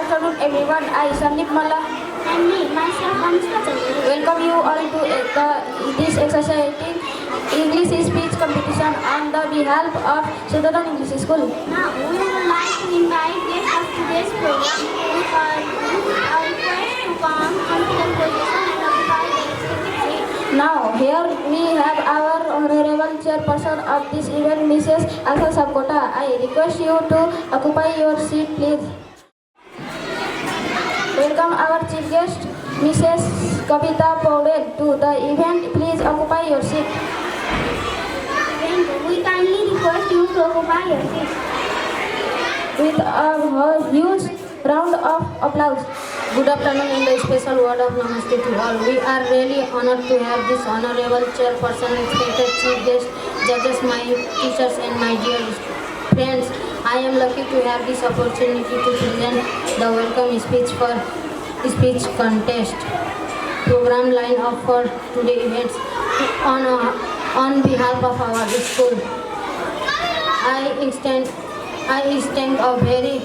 afternoon, everyone. I, Sandeep Malla, And me, myself, Anushka Chandra. welcome you all to this exciting English speech competition on the behalf of Southern English School. Now, we would like to invite guests of today's program with our request to come confident position and occupy the expected seat. Now, here we have our honorable chairperson of this event, Mrs. Asa Sapkota. I request you to occupy your seat, please. Welcome our chief guest, Mrs. Kavita Paudel, to the event. Please occupy your seat. And we kindly request you to occupy your seat. With a huge round of applause. Good afternoon in the special word of Namaste to all. We are really honored to have this honorable chairperson, respected chief guest, judges, my teachers and my dear friends. I am lucky to have this opportunity to present the welcome speech contest program line up for today events on behalf of our school. I extend a very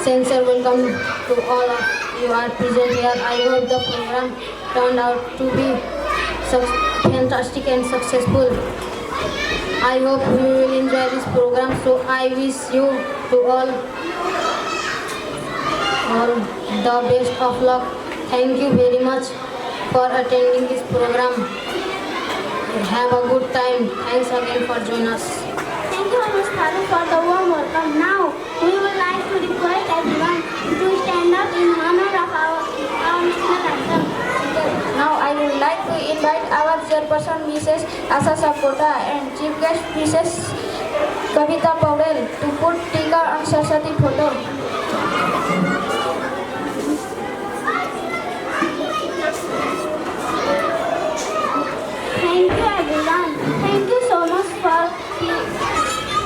sincere welcome to all of you are present here. I hope the program turned out to be fantastic and successful. I hope you will enjoy this program. So I wish you to all the best of luck. Thank you very much for attending this program. Have a good time. Thanks again for joining us. Thank you, Ms. Tharu, for the warm welcome. Now, we would like to request everyone to stand up in honor of our national anthem. Now I would like to invite our chairperson Mrs. Asa Sapkota and chief guest Mrs. Kavita Paudel to put Tika on Saraswati photo. Thank you, everyone. Thank you so much for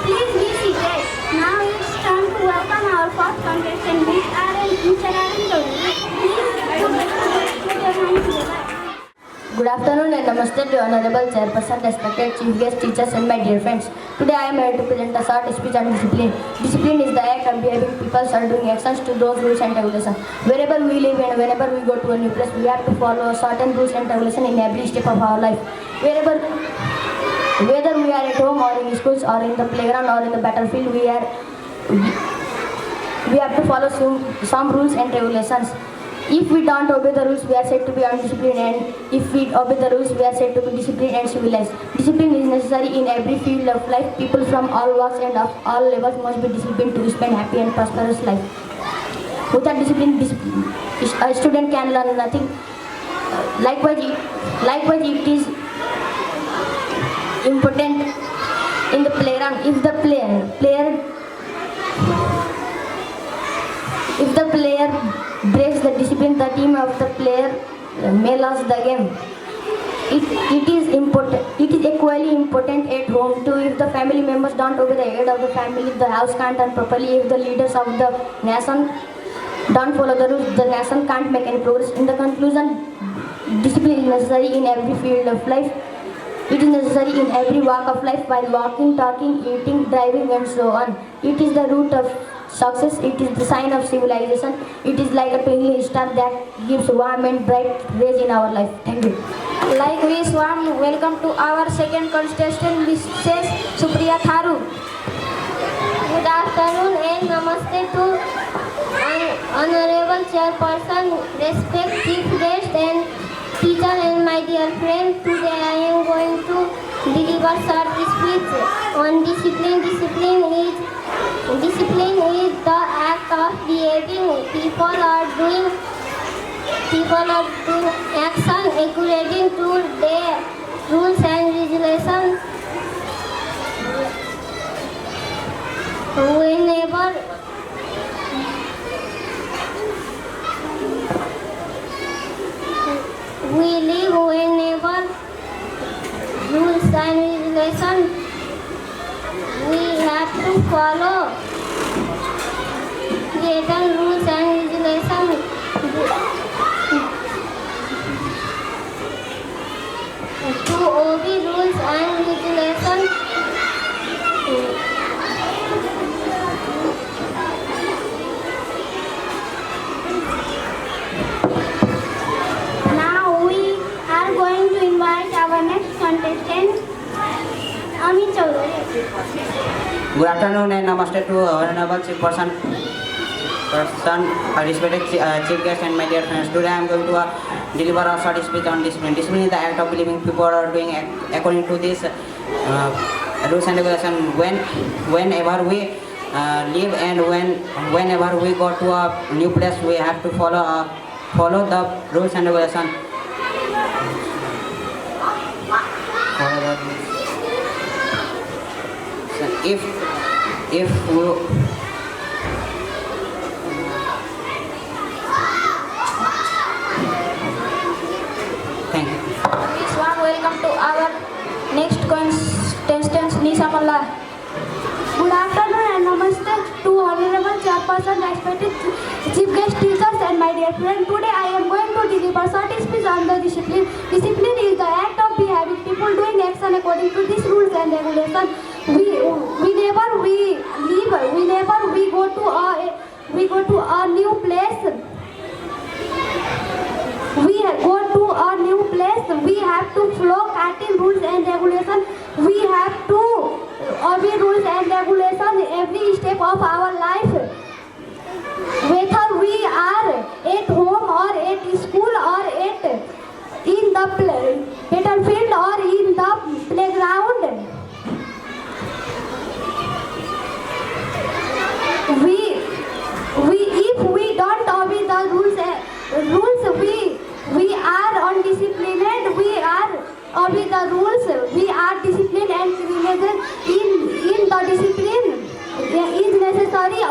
please be seated. Now it's time to welcome our first contestant, Ms. Mr. Aaron Chaudhary. Please put your hands together. Good afternoon and namaste to honorable chairperson, respected chief guest, teachers and my dear friends. Today I am here to present a short speech on discipline. Discipline is the act of behaving people or doing actions to those rules and regulations. Wherever we live and whenever we go to a new place, we have to follow certain rules and regulations in every step of our life. Whether we are at home or in schools or in the playground or in the battlefield, we have to follow some rules and regulations. If we don't obey the rules, we are said to be undisciplined, and if we obey the rules, we are said to be disciplined and civilized. Discipline is necessary in every field of life. People from all walks and of all levels must be disciplined to spend happy and prosperous life. Without discipline, a student can learn nothing. Likewise, it is important in the playground. If the player breaks the discipline, the team of the player may lose the game. It is equally important at home too. If the family members don't obey the head of the family, the house can't run properly. If the leaders of the nation don't follow the rules, the nation can't make any progress. In the conclusion, discipline is necessary in every field of life. It is necessary in every walk of life, while walking, talking, eating, driving and so on. It is the root of success. It is the sign of civilization. It is like a twinkling star that gives warm and bright rays in our life. Thank you. Like we warm welcome to our second contestant, Mrs. Supriya Tharu. Good afternoon and namaste to honorable chairperson, respect chief guest and teacher and my dear friend. Today I am going to deliver short speech on discipline. Discipline is the act of behaving. People are doing action according to their rules and regulations. Whenever we live, whenever rules and regulations we have to follow. Creating rules and regulations to obey rules and regulations attend Amit Chaudhary. Good afternoon and namaste to honorable chief person, respected chief guest and my dear friends. Today I am going to deliver a short speech on discipline. Discipline is the act of believing people are doing according to this rules and regulations. Whenever we live and whenever we go to a new place, we have to follow the rules and regulations. Follow the rules. If we thank you. Please warm welcome to our next contestant, Nisha Malla. Good afternoon and namaste to honorable chairperson, respected chief guest teachers and my dear friend. Today I am going to deliver short speech on the discipline. Discipline is the act of behaving people doing action according to these rules and regulations. Whenever we go to a new place, we have to follow certain rules and regulations. We have to obey rules and regulations every step of our life. Whether we are at home or at school or in the battlefield or in the playground, if we don't obey the rules, we are undisciplined. We are obey the rules. We are disciplined and criminal. In the discipline is necessary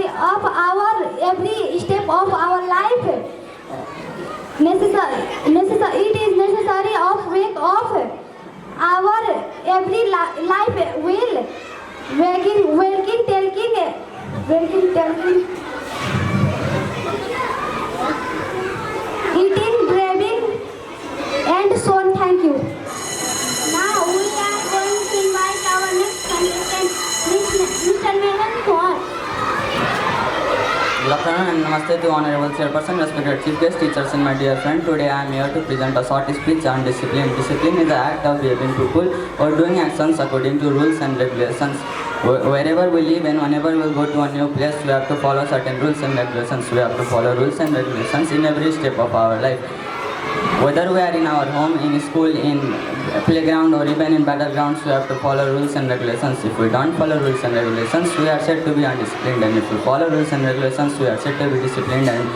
of our every step of our life. It is necessary of wake of our every life will working telling, eating, driving, and so on. Thank you. Now we are going to invite our next contestant, Mr. Mehan Kumar. Good afternoon and namaste to honorable chairperson, respected chief guest, teachers and my dear friend. Today I am here to present a short speech on discipline. Discipline is the act of behaving people or doing actions according to rules and regulations. Wherever we live and whenever we go to a new place, we have to follow certain rules and regulations. We have to follow rules and regulations in every step of our life. Whether we are in our home, in school, in playground or even in battlegrounds, we have to follow rules and regulations. If we don't follow rules and regulations, we are said to be undisciplined, and if we follow rules and regulations, we are said to be disciplined and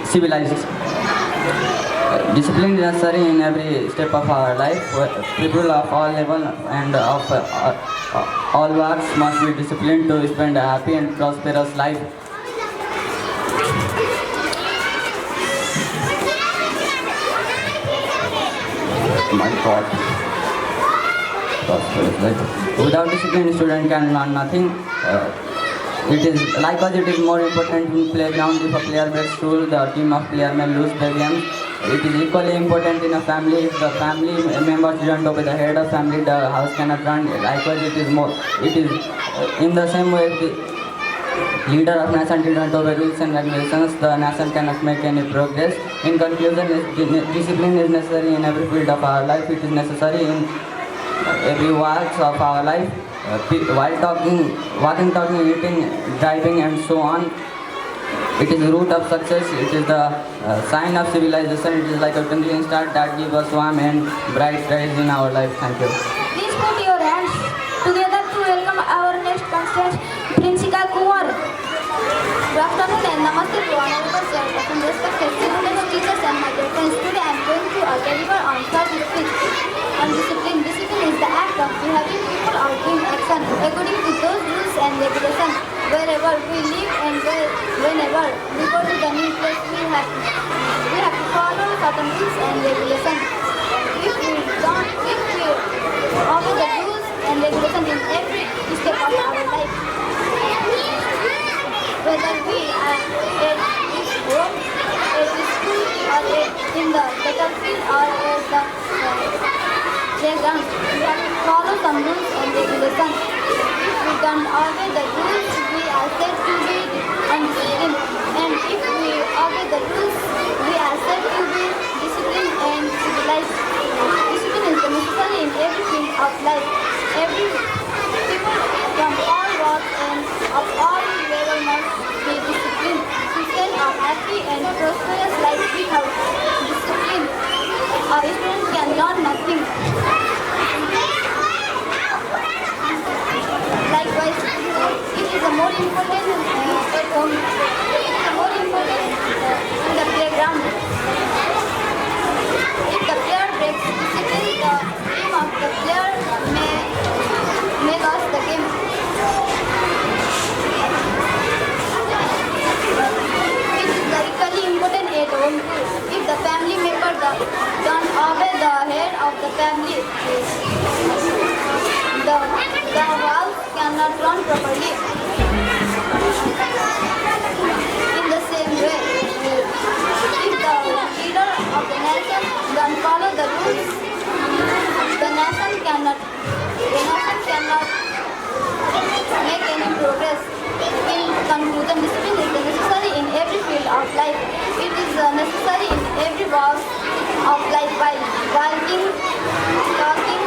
civilized. Discipline is necessary in every step of our life. People of all levels and of all walks must be disciplined to spend a happy and prosperous life. My God. Without discipline, student can learn nothing. It is more important in playground. If a player breaks rule, the team of players may lose the game. It is equally important in a family. If the family members don't obey the head of family, the house cannot run. Likewise, it is in the same way. If the leader of nation didn't obey rules and regulations, the nation cannot make any progress. In conclusion, discipline is necessary in every field of our life. It is necessary in every walks of our life. While walking, talking, eating, driving, and so on. It is the root of success. It is the sign of civilization. It is like a twinkling star that gives us warm and bright rays in our life. Thank you. Please put your hands together to welcome our next contestant, Prinsika Kumar. Good afternoon and namaste to honorable chairperson, respected students, teachers and my dear friends. Today I am going to deliver on short speech on discipline. Discipline is the act of behaving people or doing action according to those rules and regulations. Wherever we live and whenever we go to the new place, we have to follow certain rules and regulations. If we obey the rules and regulations in every step of our life, whether we are at home, at school, or in the battlefield or at the playground, we have to follow some rules and regulations. If we don't obey the rules, we are said to be undisciplined. And if we obey the rules, we are said to be disciplined and civilized. important at home. It is more important in the playground. If the player breaks discipline, the team of the player may lose the game. It is equally important at home. If the family member don't obey the head of the family, the walls cannot run properly. In the same way, if the leader of the nation don't follow the rules, the nation cannot make any progress. In conclusion, discipline is necessary in every field of life. It is necessary in every walk of life while walking, talking,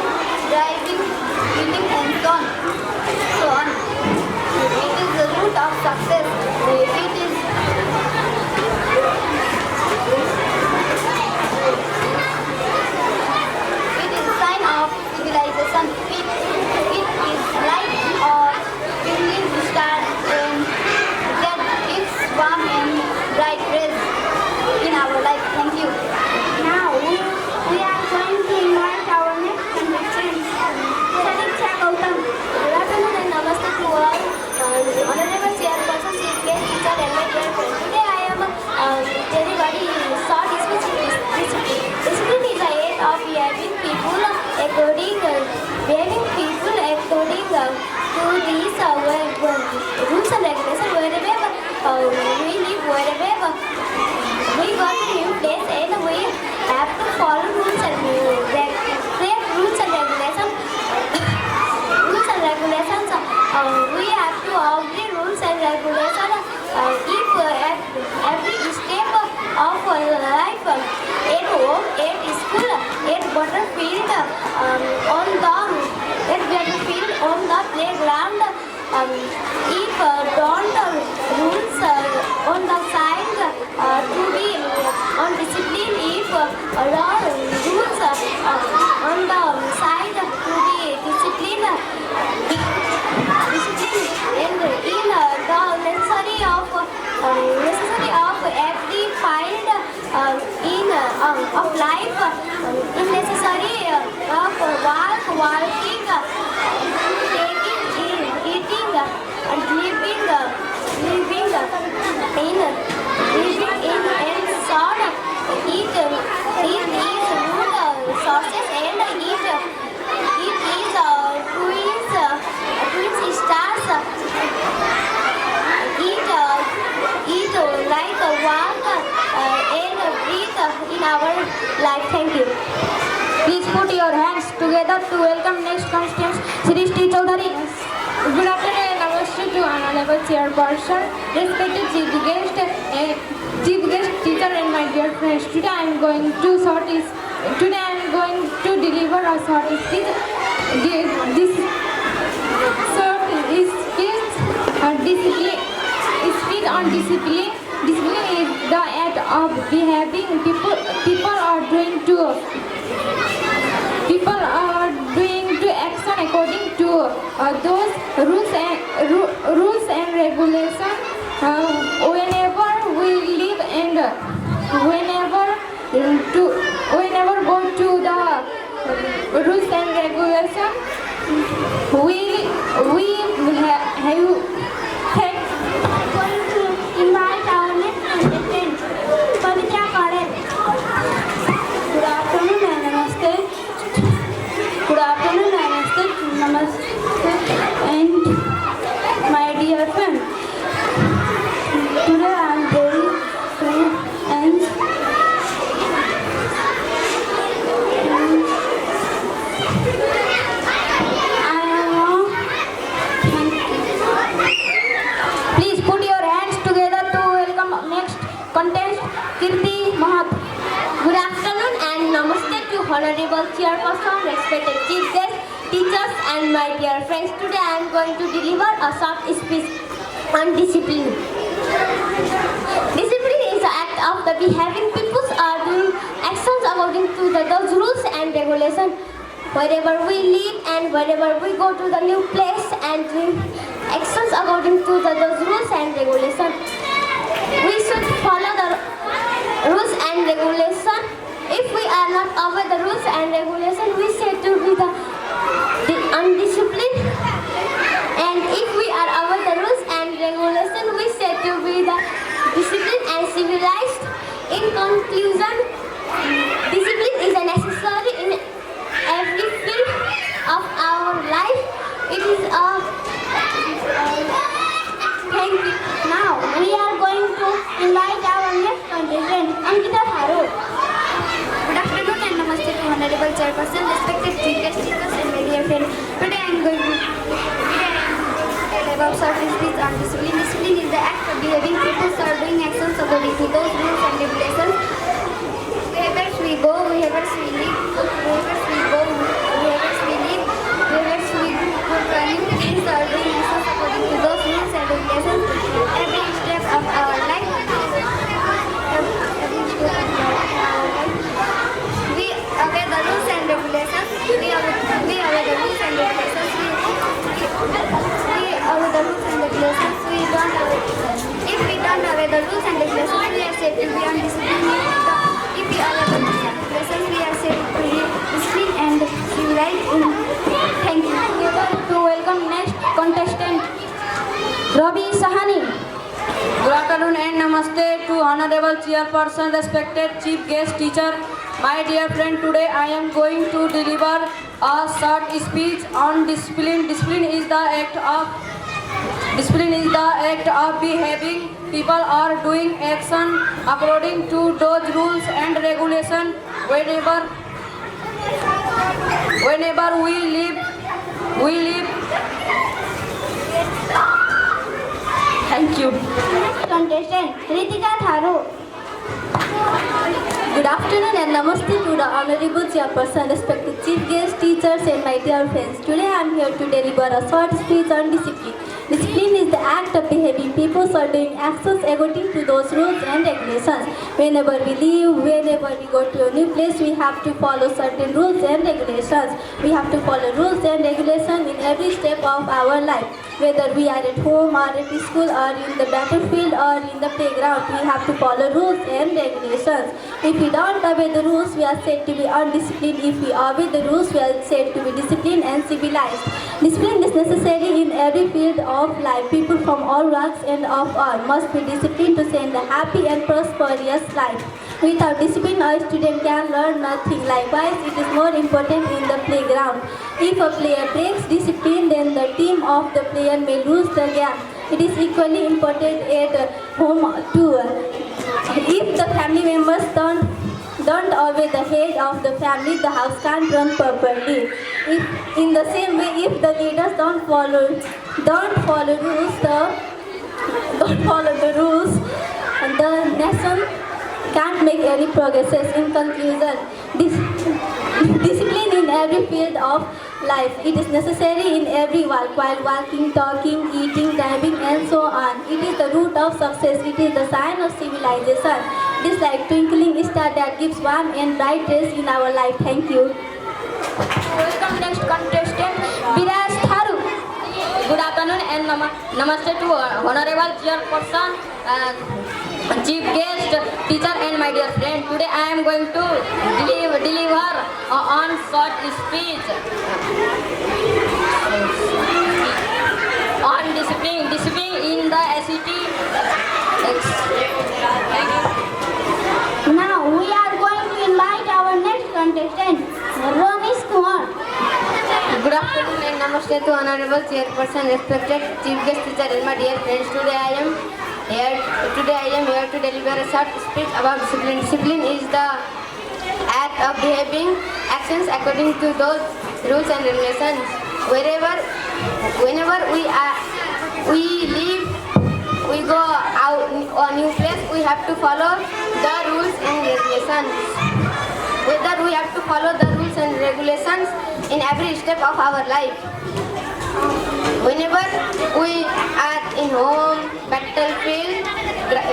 driving, eating and so on. It is the root of success. It is a sign of civilization. It is light or twinkling star and that gives warm and bright rays in our life. Thank you. Now we are going to invite our next contestant, Saniksha Gautam. Good afternoon and namaste to all. Honorable Chairperson, Chief Guest Teacher and my dear friends. Today I am telling very short speech. Discipline is the act of behaving people according to these rules and regulations wherever we live, wherever we go to new place, and we have to follow rules and regulations. We have to obey rules and regulations. If at every step of life, at home, at school, at battlefield, on the playground, if don't rules on the side to be on discipline, if rules on the side to be discipline, and in the necessary of every field of life, in necessary of walking, taking, eating, and living in and so on. It is good sources and it is twins stars. Eat like walk and breathe in our life. Thank you. Please put your hands together to welcome next contestant, Srishti Chaudhary. Good afternoon and namaste to honorable chairperson, respected chief guest teacher and my dear friends. Today I am going to deliver a short speech. This short speech on discipline. Discipline is the act of behaving. People are doing to action according to those rules and regulations. Whenever we live and whenever go to the rules and regulations, we have I'm going to invite our next contestant, Pavitra Kare. Good afternoon and namaste. And my dear friend, today I am very and Please put your hands together to welcome next contestant, Kirti Mahat. Good afternoon and namaste to honorable chairperson, respected chief guest, teachers and my dear friends. Today I am going to deliver a short speech on discipline. Discipline is the act of the behaving people are doing actions according to those rules and regulations. Wherever we live and wherever we go to the new place, and actions according to those rules and regulations. We should follow the rules and regulations. If we are not aware the rules and regulations, we said to be the undisciplined. And if we are aware the rules and regulations, we said to be the disciplined and civilized. In conclusion, discipline is a necessary in every field of our life. It is a thank you. Now we are going to invite our next contestant, Ankita Tharu. Good afternoon and namaste to Honorable Chairperson, respected chief guest speakers and my dear friends. Today I am going to tell about certain speech on discipline. Discipline is the act of behaving people or doing actions according to those rules and regulations. Wherever we go, wherever we live, wherever we go, wherever we live, wherever we put running things or doing actions according to those rules and regulations. Every step of our life. We obey the rules and regulations. We obey the rules and regulations. We obey the rules and regulations. We don't obey. If we don't obey the rules and regulations, we are said to be undisciplined. If we obey the rules and regulations, we are said to be disciplined and civilized. Thank you. We would like to welcome next contestant, Ravi Sahani. Good afternoon and namaste to Honorable Chairperson, respected chief guest teacher. My dear friend, today I am going to deliver a short speech on discipline. Discipline is the act of behaving. People are doing action according to those rules and regulations. Whenever we live. Thank you. Next contestant, Ritika Tharu. Good afternoon and namaste to the Honorable Chairperson, respected chief guest teachers and my dear friends. Today I am here to deliver a short speech on discipline. Discipline is the act of behaving people or doing actions according to those rules and regulations. Whenever we leave, whenever we go to a new place, we have to follow certain rules and regulations. We have to follow rules and regulations in every step of our life. Whether we are at home or at school or in the battlefield or in the playground, we have to follow rules and regulations. If we don't obey the rules, we are said to be undisciplined. If we obey the rules, we are said to be disciplined and civilized. Discipline is necessary in every field of life. People from all walks and of all must be disciplined to send a happy and prosperous life. Without discipline, a student can learn nothing. Likewise, it is more important in the playground. If a player breaks discipline, then the team of the player may lose the game. It is equally important at home too. If the family members don't obey the head of the family, the house can't run properly. If, in the same way, if the leaders don't follow the rules, the nation can't make any progress. In conclusion, discipline in every field of life. It is necessary in every walk, while walking, talking, eating, driving, and so on. It is the root of success. It is the sign of civilization. It is like twinkling star that gives warm and bright rays in our life. Thank you. Welcome next contestant, Viraj Tharu. Good afternoon and namaste to Honorable Chairperson, chief guest, teacher and my dear friend. Today I am going to deliver on short speech on discipline in the SET. Now we are going to invite our next contestant, Ramesh Kumar. Good afternoon and namaste to Honorable Chairperson, respected chief guest teacher and my dear friends. Today I am here to deliver a short speech about discipline. Discipline is the act of behaving actions according to those rules and regulations. Whenever we live, we go out a new place, we have to follow the rules and regulations. Whether we have to follow the rules and regulations in every step of our life. Whenever we are in home, battlefield,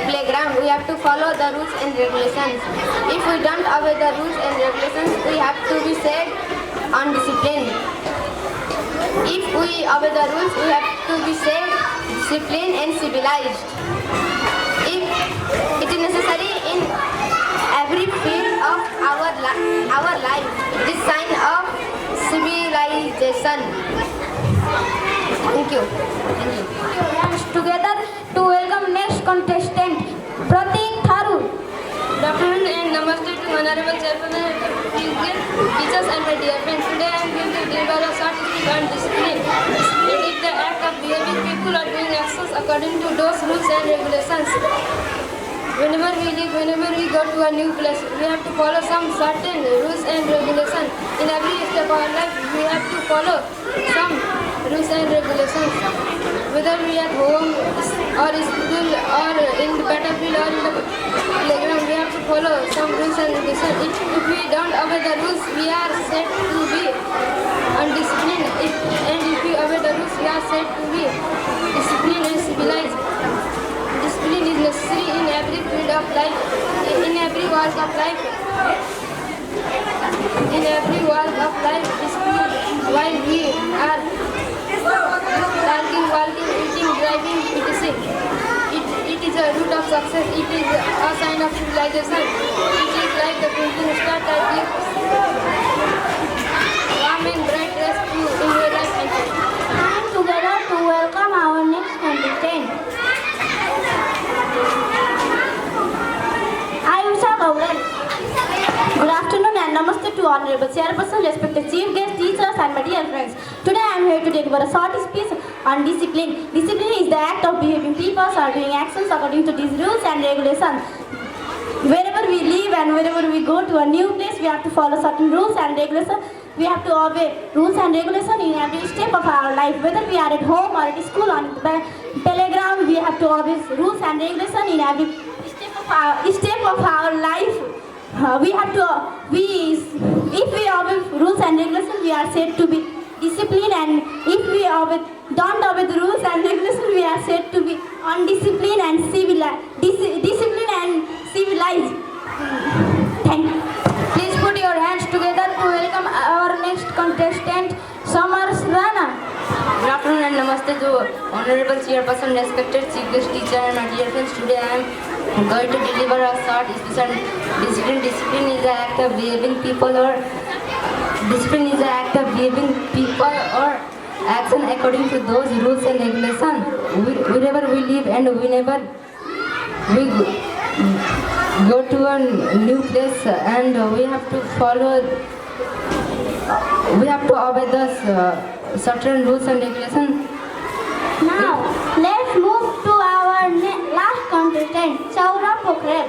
playground, we have to follow the rules and regulations. If we don't obey the rules and regulations, we have to be said undisciplined. If we obey the rules, we have to be safe, disciplined and civilized. If it is necessary in every field of our life, it is sign of civilization. Thank you. Hands together to welcome next contestant, Pratik Tharu. Good afternoon and namaste to Honorable Chairperson, teachers and my dear friends. Today I am going to deliver a short speech on discipline. Discipline is the act of behaving people or doing actions according to those rules and regulations. Whenever we live, whenever we go to a new place, we have to follow some certain rules and regulations. In every step of our life, we have to follow some rules and regulations. Whether we are at home or school or in the battlefield or in the playground, we have to follow some rules and regulations. If we don't obey the rules, we are said to be undisciplined. And if we obey the rules, we are said to be disciplined and civilized. Discipline is necessary in every field of life, in every walk of life. In every walk of life, discipline while we are walking, eating, driving, etc. It is a root of success. It is a sign of civilization. It is like the twinkling star that gives warm and bright rest to in your life and life. Hand together to welcome our next contestant. Ayusha Gaurav. Good afternoon and namaste to Honorable Chairperson, respected chief guests, teachers and my dear friends. Today I am here to deliver a short speech on discipline. Discipline is the act of behaving people or doing actions according to these rules and regulations. Wherever we live and wherever we go to a new place, we have to follow certain rules and regulations. We have to obey rules and regulations in every step of our life. Whether we are at home or at school or in the playground, we have to obey rules and regulations in every step of our life. If we obey rules and regulations, we are said to be disciplined, and if we don't obey the rules and regulations, we are said to be undisciplined and disciplined and civilized. Thank you. Please put your hands together to welcome our next contestant, Samars Rana. Good afternoon and namaste to Honorable Chairperson, respected chief guest, teacher and my dear friends. Today I am going to deliver a short speech on discipline. Discipline is the act of behaving people or action according to those rules and regulations. Wherever we live and whenever we go to a new place, and we have to obey the certain rules and regulations. Now, let's move to our last contestant, Saurabh Pokhrel.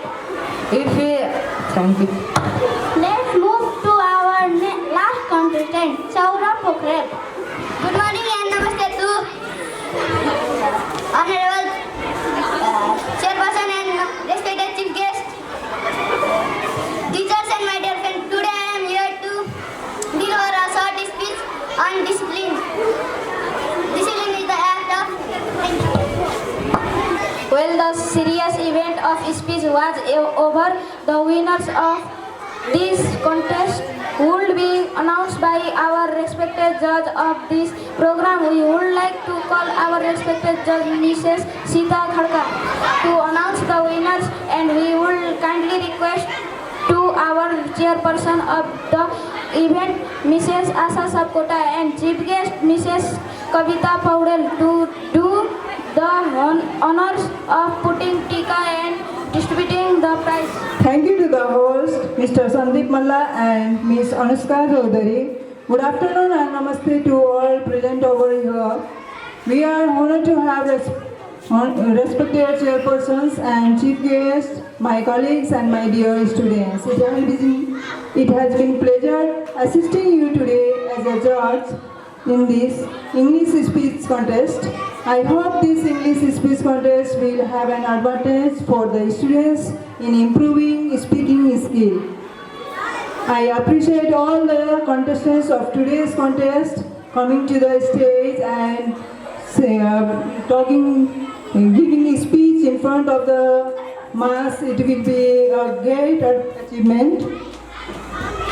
Thank you. Let's move to our last contestant, Saurabh Pokhrel. Good morning and namaste to Honorable Chairperson and respected chief guest, teachers and my dear friends. Today I am here to deliver a short speech on discipline. Discipline is the act of... Thank you. Well, the serious event of speech was over. The winners of this contest would be announced by our respected judge of this program. We would like to call our respected judge, Mrs. Sita Khadka, to announce the winners, and we would kindly request to our chairperson of the event, Mrs. Asha Sapkota, and chief guest, Mrs. Kavita Paudel, to do the honors of putting tika and distributing the prize. Thank you to the host, Mr. Sandeep Malla and Ms. Anushka Chaudhary. Good afternoon and namaste to all present over here. We are honored to have respected chairpersons and chief guests, my colleagues and my dear students. It has been pleasure assisting you today as a judge in this English speech contest. I hope this English speech contest will have an advantage for the students in improving speaking skill. I appreciate all the contestants of today's contest coming to the stage and giving a speech in front of the mass. It will be a great achievement.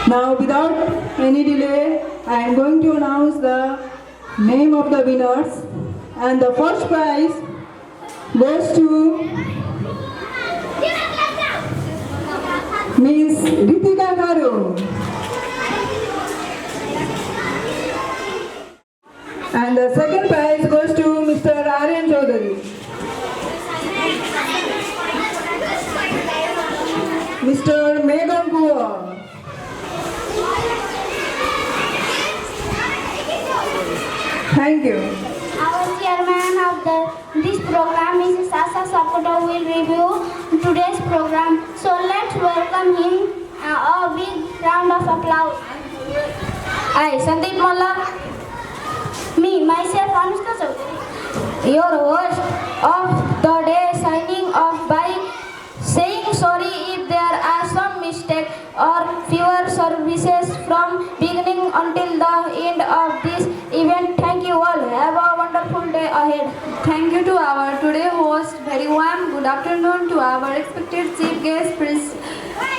Now, without any delay, I am going to announce the name of the winners, and the first prize goes to Miss Ritika Garu. And the second prize goes to Mr. Aryan Chaudhary. Mr. Megan Goa. Thank you. Our chairman of this program is Sasa Sakoto will review today's program. So let's welcome him. A big round of applause. I, Sandeep Malla, Me, myself, Anushka Chaudhary. your host of the day, signing off by saying sorry if there are some mistakes or fewer services from beginning until the end of this event. Thank you all. Have a wonderful day ahead. Thank you to our today host. Very warm good afternoon to our expected chief guest,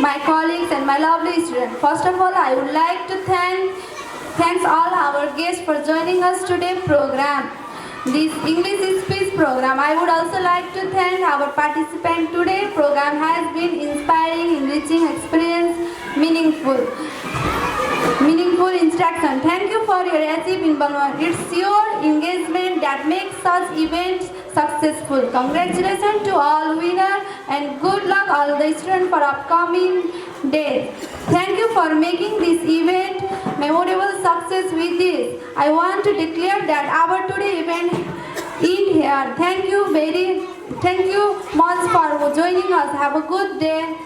my colleagues and my lovely students. First of all, I would like to thanks all our guests for joining us today program. This English speech program. I would also like to thank our participant today program has been inspiring, enriching experience, meaningful instruction. Thank you for your active involvement. It's your engagement that makes such events successful. Congratulations to all winners and good luck all the students for upcoming days. Thank you for making this event memorable success with this. I want to declare that our today event in here. Thank you much for joining us. Have a good day.